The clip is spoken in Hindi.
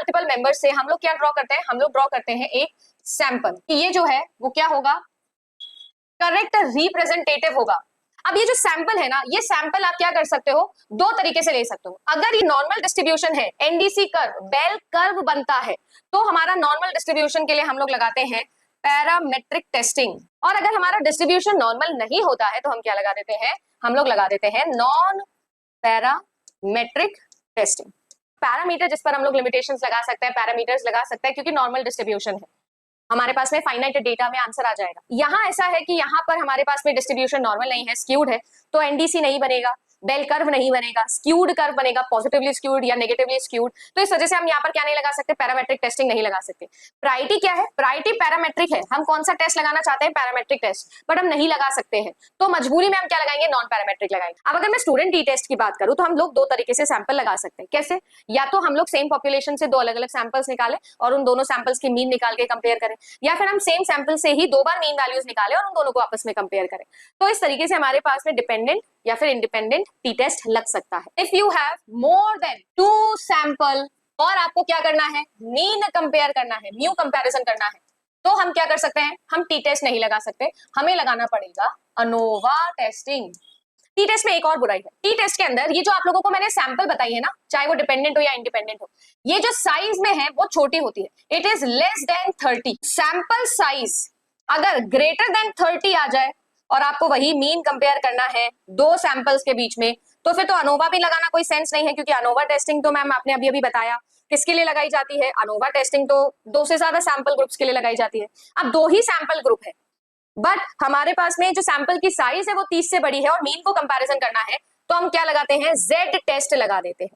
मल्टीपल मेंबर्स से हम लोग क्या ड्रॉ करते हैं, हम लोग ड्रॉ करते हैं एक सैंपल। ये जो है वो क्या होगा, करेक्ट रिप्रेजेंटेटिव होगा। अब ये जो सैंपल है ना, ये सैंपल आप क्या कर सकते हो, दो तरीके से ले सकते हो। अगर ये नॉर्मल डिस्ट्रीब्यूशन है, एनडीसी कर्व, बेल कर्व बनता है, तो हमारा नॉर्मल डिस्ट्रीब्यूशन के लिए हम लोग लगाते हैं पैरामेट्रिक टेस्टिंग। और अगर हमारा डिस्ट्रीब्यूशन नॉर्मल नहीं होता है तो हम क्या लगा देते हैं, हम लोग लगा देते हैं नॉन पैरामेट्रिक टेस्टिंग। पैरामीटर जिस पर हम लोग लिमिटेशंस लगा सकते हैं, पैरामीटर्स लगा सकते हैं, क्योंकि नॉर्मल डिस्ट्रीब्यूशन है, हमारे पास में फाइनाइट डेटा में आंसर आ जाएगा। यहाँ ऐसा है कि यहाँ पर हमारे पास में डिस्ट्रीब्यूशन नॉर्मल नहीं है, स्क्यूड है, तो एनडीसी नहीं बनेगा, बेल कर्व नहीं बनेगा, स्क्यूड कर्व बनेगा, पॉजिटिवली स्क्यूड या नेगेटिवली स्क्यूड। तो इस वजह से हम यहाँ पर क्या नहीं लगा सकते, पैरामेट्रिक टेस्टिंग नहीं लगा सकते। प्रायोरिटी क्या है, प्रायोरिटी पैरामेट्रिक है। हम कौन सा टेस्ट लगाना चाहते हैं, पैरामेट्रिक टेस्ट, बट हम नहीं लगा सकते हैं, तो मजबूरी में हम क्या लगाएंगे, नॉन पैरामेट्रिक लगाएंगे। अब अगर मैं स्टूडेंट टी टेस्ट की बात करूं तो हम लोग दो तरीके से सैंपल लगा सकते हैं। कैसे, या तो हम लोग सेम पॉपुलेशन से दो अलग अलग सैंपल्स निकालें और उन दोनों सैंपल्स की मीन निकाल के कंपेयर करें, या फिर हम सेम सैंपल से ही दो बार मीन वैल्यूज निकालें और उन दोनों को आपस में कंपेयर करें। तो इस तरीके से हमारे पास में डिपेंडेंट या फिर इंडिपेंडेंट टी टेस्ट लग सकता है। If you have more than 2 sample और आपको क्या करना है, मीन कंपेयर करना है, म्यू कंपैरिजन करना है, तो हम क्या कर सकते हैं, हम टी टेस्ट नहीं लगा सकते, हमें लगाना पड़ेगा अनोवा टेस्टिंग। टी टेस्ट में एक और बुराई है, टी टेस्ट के अंदर ये जो आप लोगों को मैंने सैंपल बताई है ना, चाहे वो डिपेंडेंट हो या इंडिपेंडेंट हो, ये जो साइज में है वो छोटी होती है। It is less than 30। Sample size अगर ग्रेटर देन 30 आ जाए और आपको वही मीन कंपेयर करना है दो सैंपल्स के बीच में, तो फिर तो अनोवा भी लगाना कोई सेंस नहीं है, क्योंकि अनोवा टेस्टिंग तो मैम आपने अभी अभी बताया किसके लिए लगाई जाती है, अनोवा टेस्टिंग तो दो से ज्यादा सैंपल ग्रुप्स के लिए लगाई जाती है। अब दो ही सैंपल ग्रुप है, बट हमारे पास में जो सैंपल की साइज है वो 30 से बड़ी है और मीन को कंपैरिजन करना है, तो हम क्या लगाते हैं, जेड टेस्ट लगा देते हैं।